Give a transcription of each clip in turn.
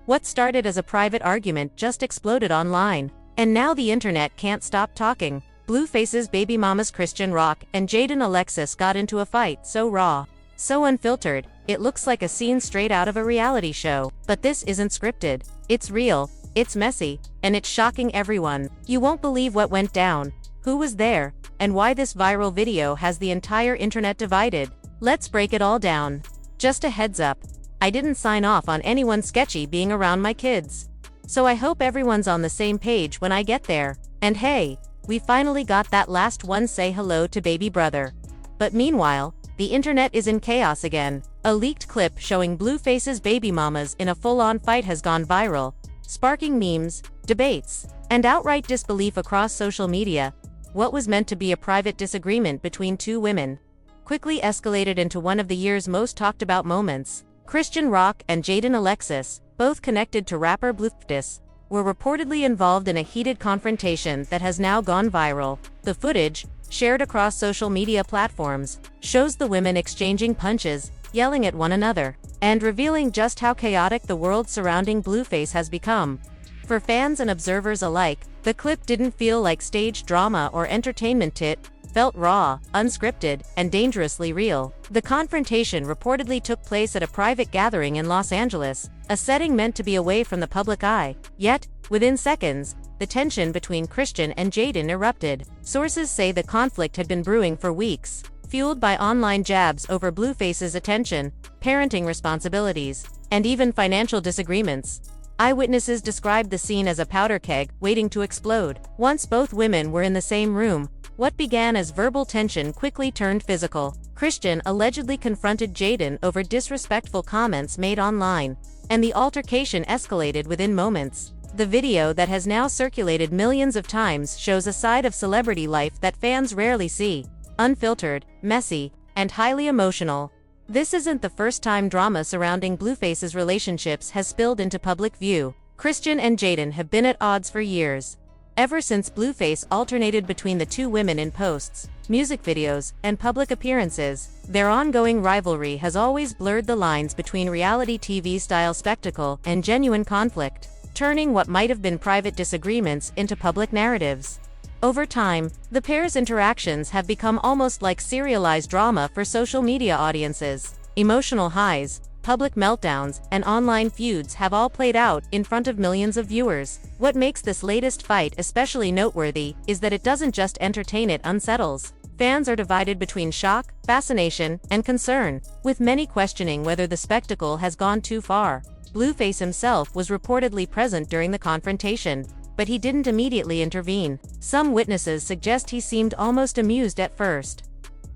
What started as a private argument just exploded online. And now the internet can't stop talking. Blueface's baby mamas Christian Rock and Jaden Alexis got into a fight so raw, so unfiltered, it looks like a scene straight out of a reality show. But this isn't scripted. It's real, it's messy, and it's shocking everyone. You won't believe what went down, who was there, and why this viral video has the entire internet divided. Let's break it all down. Just a heads up, I didn't sign off on anyone sketchy being around my kids. So I hope everyone's on the same page when I get there. And hey, we finally got that last one, say hello to baby brother. But meanwhile, the internet is in chaos again. A leaked clip showing Blueface's baby mamas in a full-on fight has gone viral, sparking memes, debates, and outright disbelief across social media. What was meant to be a private disagreement between two women quickly escalated into one of the year's most talked about moments. Christian Rock and Jaden Alexis, both connected to rapper Blueface, were reportedly involved in a heated confrontation that has now gone viral. The footage, shared across social media platforms, shows the women exchanging punches, yelling at one another, and revealing just how chaotic the world surrounding Blueface has become. For fans and observers alike, the clip didn't feel like staged drama or entertainment. It felt raw, unscripted, and dangerously real. The confrontation reportedly took place at a private gathering in Los Angeles, a setting meant to be away from the public eye. Yet, within seconds, the tension between Christian and Jaden erupted. Sources say the conflict had been brewing for weeks, fueled by online jabs over Blueface's attention, parenting responsibilities, and even financial disagreements. Eyewitnesses described the scene as a powder keg waiting to explode. Once both women were in the same room, what began as verbal tension quickly turned physical. Christian allegedly confronted Jaden over disrespectful comments made online, and the altercation escalated within moments. The video that has now circulated millions of times shows a side of celebrity life that fans rarely see: unfiltered, messy, and highly emotional. This isn't the first time drama surrounding Blueface's relationships has spilled into public view. Christian and Jaden have been at odds for years. Ever since Blueface alternated between the two women in posts, music videos, and public appearances, their ongoing rivalry has always blurred the lines between reality TV-style spectacle and genuine conflict, turning what might have been private disagreements into public narratives. Over time, the pair's interactions have become almost like serialized drama for social media audiences. Emotional highs, public meltdowns, and online feuds have all played out in front of millions of viewers. What makes this latest fight especially noteworthy is that it doesn't just entertain, it unsettles. Fans are divided between shock, fascination, and concern, with many questioning whether the spectacle has gone too far. Blueface himself was reportedly present during the confrontation, but he didn't immediately intervene. Some witnesses suggest he seemed almost amused at first,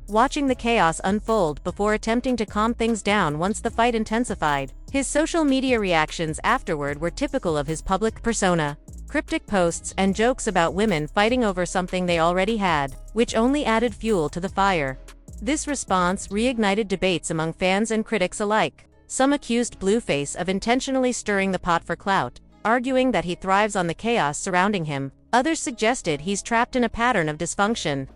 watching the chaos unfold before attempting to calm things down once the fight intensified. His social media reactions afterward were typical of his public persona: cryptic posts and jokes about women fighting over something they already had, which only added fuel to the fire. This response reignited debates among fans and critics alike. Some accused Blueface of intentionally stirring the pot for clout, arguing that he thrives on the chaos surrounding him. Others suggested he's trapped in a pattern of dysfunction,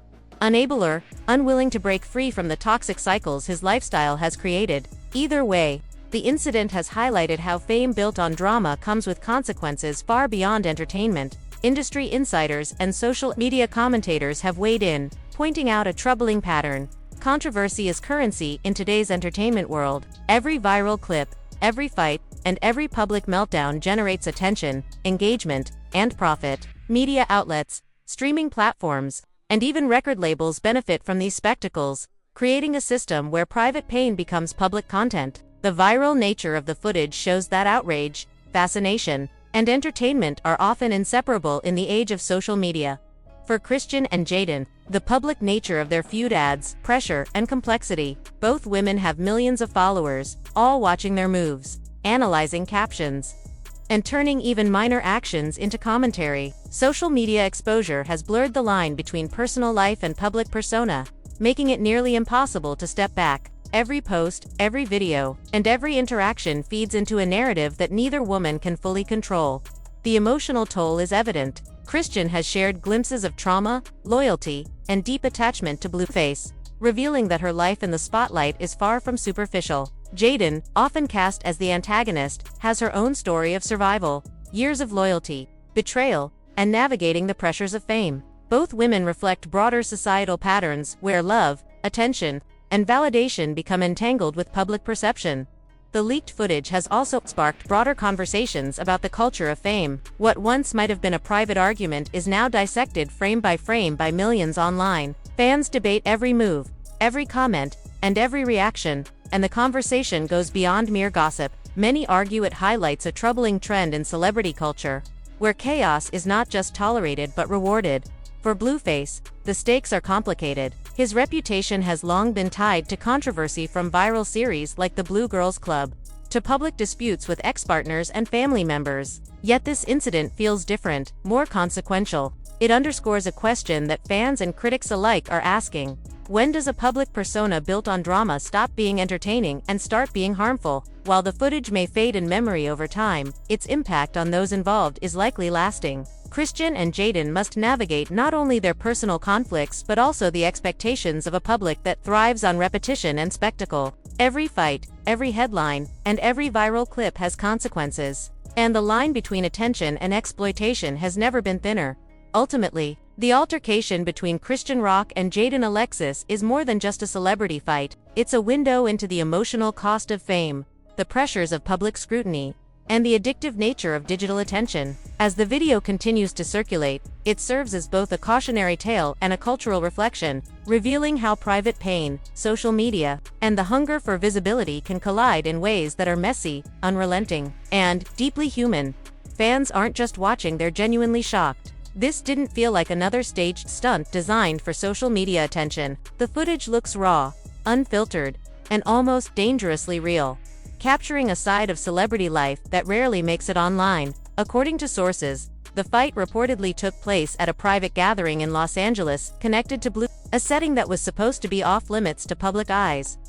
unable or unwilling to break free from the toxic cycles his lifestyle has created. Either way, the incident has highlighted how fame built on drama comes with consequences far beyond entertainment. Industry insiders and social media commentators have weighed in, pointing out a troubling pattern. Controversy is currency in today's entertainment world. Every viral clip, every fight, and every public meltdown generates attention, engagement, and profit. Media outlets, streaming platforms, and even record labels benefit from these spectacles, creating a system where private pain becomes public content. The viral nature of the footage shows that outrage, fascination, and entertainment are often inseparable in the age of social media. For Christian and Jaden, the public nature of their feud adds pressure and complexity. Both women have millions of followers, all watching their moves, analyzing captions, and turning even minor actions into commentary. Social media exposure has blurred the line between personal life and public persona, making it nearly impossible to step back. Every post, every video, and every interaction feeds into a narrative that neither woman can fully control. The emotional toll is evident. Christian has shared glimpses of trauma, loyalty, and deep attachment to Blueface, revealing that her life in the spotlight is far from superficial. Jaden, often cast as the antagonist, has her own story of survival, years of loyalty, betrayal, and navigating the pressures of fame. Both women reflect broader societal patterns where love, attention, and validation become entangled with public perception. The leaked footage has also sparked broader conversations about the culture of fame. What once might have been a private argument is now dissected frame by millions online. Fans debate every move, every comment, and every reaction, and the conversation goes beyond mere gossip. Many argue it highlights a troubling trend in celebrity culture, where chaos is not just tolerated but rewarded. For Blueface, the stakes are complicated. His reputation has long been tied to controversy, from viral series like the Blue Girls Club to public disputes with ex-partners and family members. Yet this incident feels different, more consequential. It underscores a question that fans and critics alike are asking: when does a public persona built on drama stop being entertaining and start being harmful? While the footage may fade in memory over time, its impact on those involved is likely lasting. Christian and Jaden must navigate not only their personal conflicts but also the expectations of a public that thrives on repetition and spectacle. Every fight, every headline, and every viral clip has consequences, and the line between attention and exploitation has never been thinner. Ultimately, the altercation between Christian Rock and Jaden Alexis is more than just a celebrity fight. It's a window into the emotional cost of fame, the pressures of public scrutiny, and the addictive nature of digital attention. As the video continues to circulate, it serves as both a cautionary tale and a cultural reflection, revealing how private pain, social media, and the hunger for visibility can collide in ways that are messy, unrelenting, and deeply human. Fans aren't just watching, they're genuinely shocked. This didn't feel like another staged stunt designed for social media attention. The footage looks raw, unfiltered, and almost dangerously real, capturing a side of celebrity life that rarely makes it online. According to sources, the fight reportedly took place at a private gathering in Los Angeles, connected to Blue, a setting that was supposed to be off-limits to public eyes.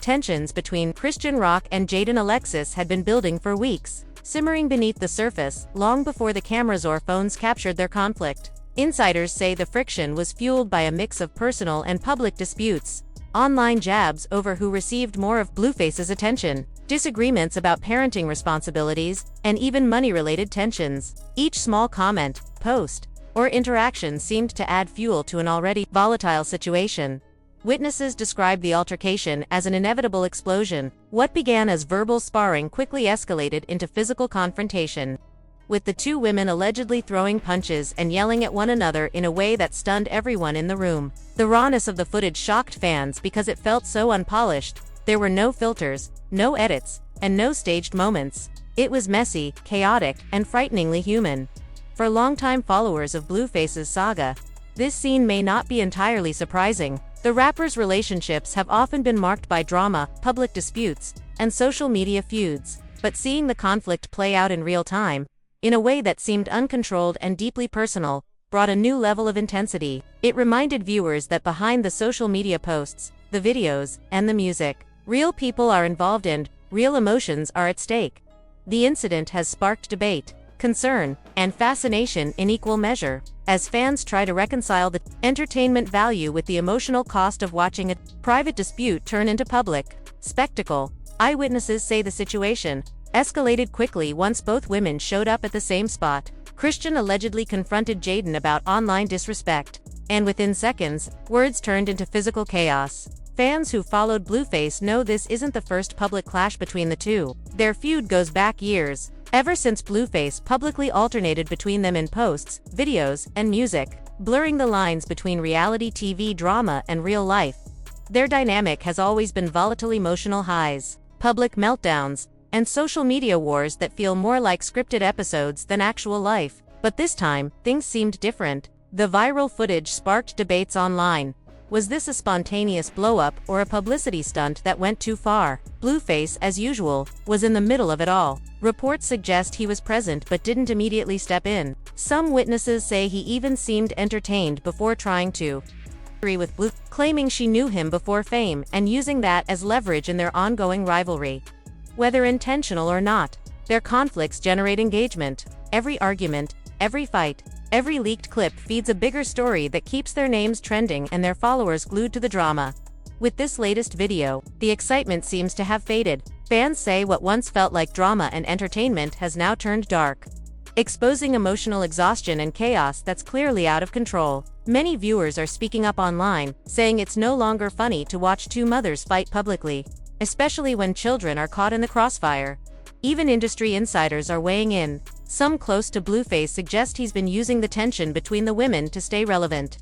Tensions between Christian Rock and Jaden Alexis had been building for weeks, simmering beneath the surface, long before the cameras or phones captured their conflict. Insiders say the friction was fueled by a mix of personal and public disputes, online jabs over who received more of Blueface's attention, disagreements about parenting responsibilities, and even money-related tensions. Each small comment, post, or interaction seemed to add fuel to an already volatile situation. Witnesses describe the altercation as an inevitable explosion. What began as verbal sparring quickly escalated into physical confrontation, with the two women allegedly throwing punches and yelling at one another in a way that stunned everyone in the room. The rawness of the footage shocked fans because it felt so unpolished. There were no filters, no edits, and no staged moments. It was messy, chaotic, and frighteningly human. For longtime followers of Blueface's saga, this scene may not be entirely surprising. The rapper's relationships have often been marked by drama, public disputes, and social media feuds, but seeing the conflict play out in real time, in a way that seemed uncontrolled and deeply personal, brought a new level of intensity. It reminded viewers that behind the social media posts, the videos, and the music, real people are involved and real emotions are at stake. The incident has sparked debate, concern, and fascination in equal measure, as fans try to reconcile the entertainment value with the emotional cost of watching a private dispute turn into public spectacle. Eyewitnesses say the situation escalated quickly once both women showed up at the same spot. Christian allegedly confronted Jaden about online disrespect, and within seconds, words turned into physical chaos. Fans who followed Blueface know this isn't the first public clash between the two. Their feud goes back years, ever since Blueface publicly alternated between them in posts, videos, and music, blurring the lines between reality TV drama and real life. Their dynamic has always been volatile: emotional highs, public meltdowns, and social media wars that feel more like scripted episodes than actual life. But this time, things seemed different. The viral footage sparked debates online. Was this a spontaneous blow-up or a publicity stunt that went too far? Blueface, as usual, was in the middle of it all. Reports suggest he was present but didn't immediately step in. Some witnesses say he even seemed entertained before trying to agree with Blue, claiming she knew him before fame and using that as leverage in their ongoing rivalry. Whether intentional or not, their conflicts generate engagement. Every argument, every fight, every leaked clip feeds a bigger story that keeps their names trending and their followers glued to the drama. With this latest video, the excitement seems to have faded. Fans say what once felt like drama and entertainment has now turned dark, exposing emotional exhaustion and chaos that's clearly out of control. Many viewers are speaking up online, saying it's no longer funny to watch two mothers fight publicly, especially when children are caught in the crossfire. Even industry insiders are weighing in. Some close to Blueface suggest he's been using the tension between the women to stay relevant.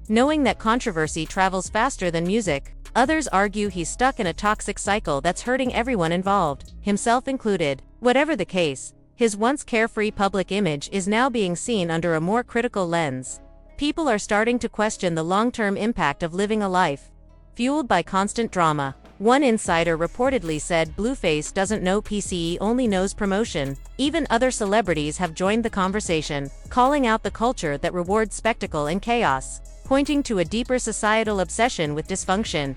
Knowing that controversy travels faster than music, others argue he's stuck in a toxic cycle that's hurting everyone involved, himself included. Whatever the case, his once carefree public image is now being seen under a more critical lens. People are starting to question the long-term impact of living a life fueled by constant drama. One insider reportedly said Blueface doesn't know PCE, only knows promotion. Even other celebrities have joined the conversation, calling out the culture that rewards spectacle and chaos, pointing to a deeper societal obsession with dysfunction.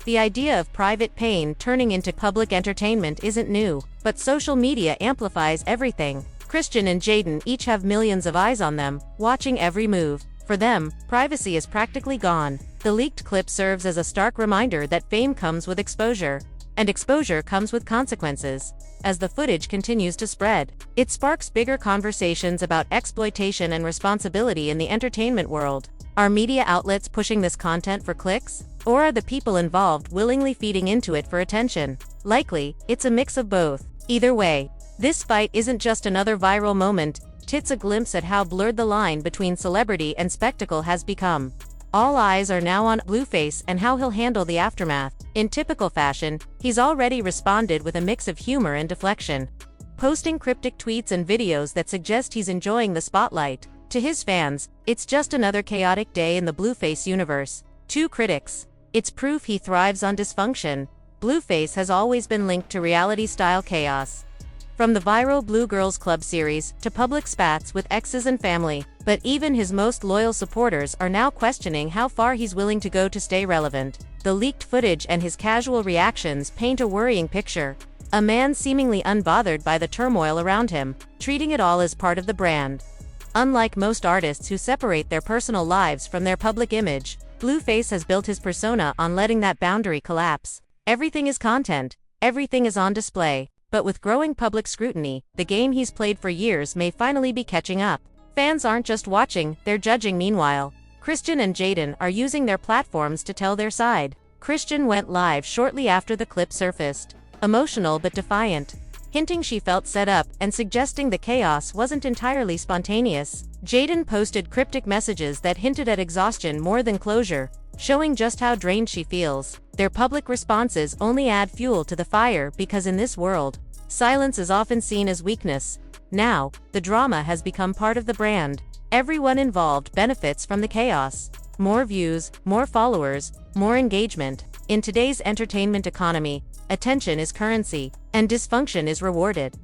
The idea of private pain turning into public entertainment isn't new, but social media amplifies everything. Christian and Jaden each have millions of eyes on them, watching every move. For them, privacy is practically gone. The leaked clip serves as a stark reminder that fame comes with exposure, and exposure comes with consequences. As the footage continues to spread, it sparks bigger conversations about exploitation and responsibility in the entertainment world. Are media outlets pushing this content for clicks, or are the people involved willingly feeding into it for attention? Likely, it's a mix of both. Either way, this fight isn't just another viral moment, it's a glimpse at how blurred the line between celebrity and spectacle has become. All eyes are now on Blueface and how he'll handle the aftermath. In typical fashion, he's already responded with a mix of humor and deflection, posting cryptic tweets and videos that suggest he's enjoying the spotlight. To his fans, it's just another chaotic day in the Blueface universe. To critics, it's proof he thrives on dysfunction. Blueface has always been linked to reality-style chaos, from the viral Blue Girls Club series to public spats with exes and family. But even his most loyal supporters are now questioning how far he's willing to go to stay relevant. The leaked footage and his casual reactions paint a worrying picture. A man seemingly unbothered by the turmoil around him, treating it all as part of the brand. Unlike most artists who separate their personal lives from their public image, Blueface has built his persona on letting that boundary collapse. Everything is content, everything is on display. But with growing public scrutiny, the game he's played for years may finally be catching up. Fans aren't just watching, they're judging meanwhile. Christian and Jaden are using their platforms to tell their side. Christian went live shortly after the clip surfaced, emotional but defiant, hinting she felt set up and suggesting the chaos wasn't entirely spontaneous. Jaden posted cryptic messages that hinted at exhaustion more than closure, showing just how drained she feels. Their public responses only add fuel to the fire because in this world, silence is often seen as weakness. Now, the drama has become part of the brand. Everyone involved benefits from the chaos. More views, more followers, more engagement. In today's entertainment economy, attention is currency, and dysfunction is rewarded.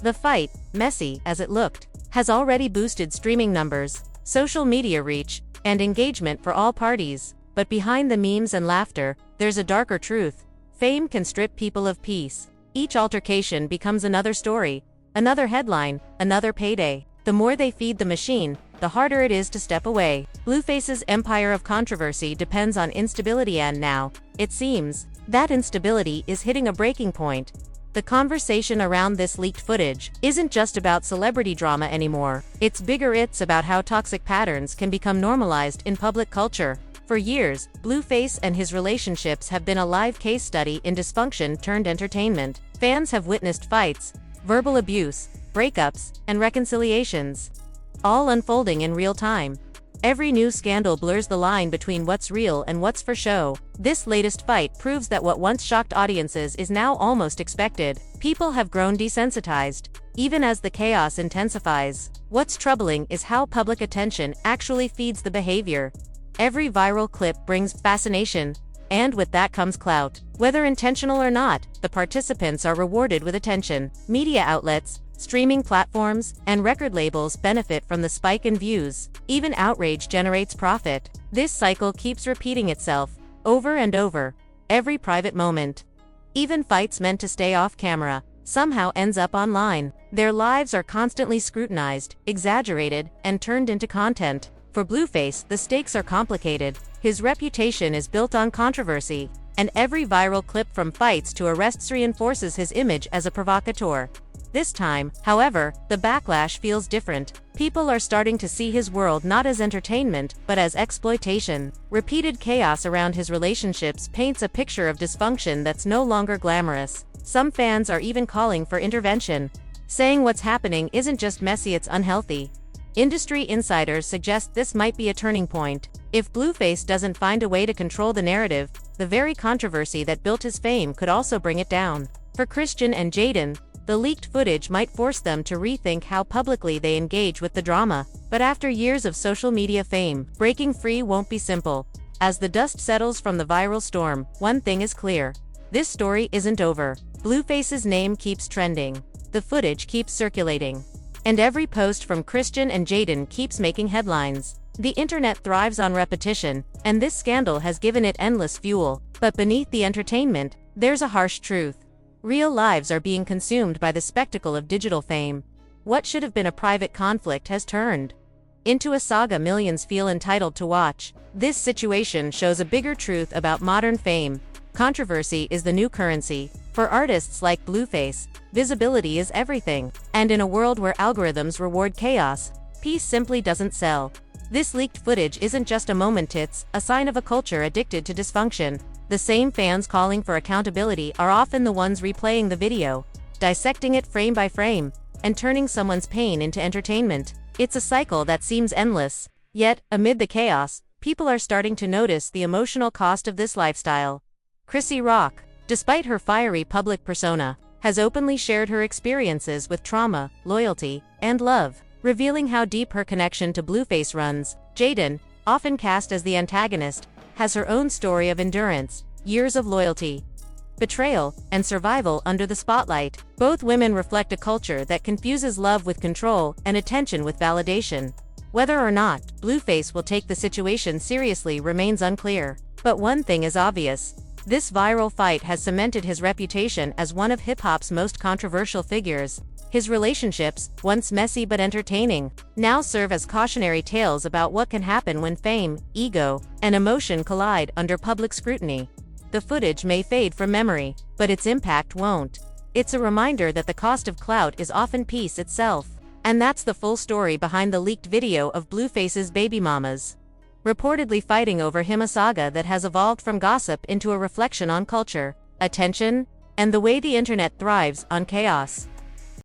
The fight, messy as it looked, has already boosted streaming numbers, social media reach, and engagement for all parties. But behind the memes and laughter, there's a darker truth. Fame can strip people of peace. Each altercation becomes another story, another headline, another payday. The more they feed the machine, the harder it is to step away. Blueface's empire of controversy depends on instability, and now, it seems, that instability is hitting a breaking point. The conversation around this leaked footage isn't just about celebrity drama anymore. It's bigger, it's about how toxic patterns can become normalized in public culture. For years, Blueface and his relationships have been a live case study in dysfunction turned entertainment. Fans have witnessed fights, verbal abuse, breakups, and reconciliations, all unfolding in real time. Every new scandal blurs the line between what's real and what's for show. This latest fight proves that what once shocked audiences is now almost expected. People have grown desensitized, even as the chaos intensifies. What's troubling is how public attention actually feeds the behavior. Every viral clip brings fascination, and with that comes clout. Whether intentional or not, the participants are rewarded with attention. Media outlets, streaming platforms, and record labels benefit from the spike in views. Even outrage generates profit. This cycle keeps repeating itself, over and over. Every private moment, even fights meant to stay off camera, somehow ends up online. Their lives are constantly scrutinized, exaggerated, and turned into content. For Blueface, the stakes are complicated. His reputation is built on controversy, and every viral clip from fights to arrests reinforces his image as a provocateur. This time, however, the backlash feels different. People are starting to see his world not as entertainment, but as exploitation. Repeated chaos around his relationships paints a picture of dysfunction that's no longer glamorous. Some fans are even calling for intervention, saying what's happening isn't just messy, it's unhealthy. Industry insiders suggest this might be a turning point. If Blueface doesn't find a way to control the narrative, the very controversy that built his fame could also bring it down. For Christian and Jaden, the leaked footage might force them to rethink how publicly they engage with the drama. But after years of social media fame, breaking free won't be simple. As the dust settles from the viral storm, one thing is clear. This story isn't over. Blueface's name keeps trending. The footage keeps circulating. And every post from Christian and Jaden keeps making headlines. The internet thrives on repetition, and this scandal has given it endless fuel. But beneath the entertainment, there's a harsh truth. Real lives are being consumed by the spectacle of digital fame. What should have been a private conflict has turned into a saga millions feel entitled to watch. This situation shows a bigger truth about modern fame. Controversy is the new currency. For artists like Blueface, visibility is everything. And in a world where algorithms reward chaos, peace simply doesn't sell. This leaked footage isn't just a moment, it's a sign of a culture addicted to dysfunction. The same fans calling for accountability are often the ones replaying the video, dissecting it frame by frame, and turning someone's pain into entertainment. It's a cycle that seems endless. Yet, amid the chaos, people are starting to notice the emotional cost of this lifestyle. Chrissy Rock, despite her fiery public persona, has openly shared her experiences with trauma, loyalty, and love, revealing how deep her connection to Blueface runs. Jaden, often cast as the antagonist, has her own story of endurance, years of loyalty, betrayal, and survival under the spotlight. Both women reflect a culture that confuses love with control and attention with validation. Whether or not Blueface will take the situation seriously remains unclear. But one thing is obvious. This viral fight has cemented his reputation as one of hip-hop's most controversial figures. His relationships, once messy but entertaining, now serve as cautionary tales about what can happen when fame, ego, and emotion collide under public scrutiny. The footage may fade from memory, but its impact won't. It's a reminder that the cost of clout is often peace itself. And that's the full story behind the leaked video of Blueface's baby mamas reportedly fighting over him, a saga that has evolved from gossip into a reflection on culture, attention, and the way the internet thrives on chaos.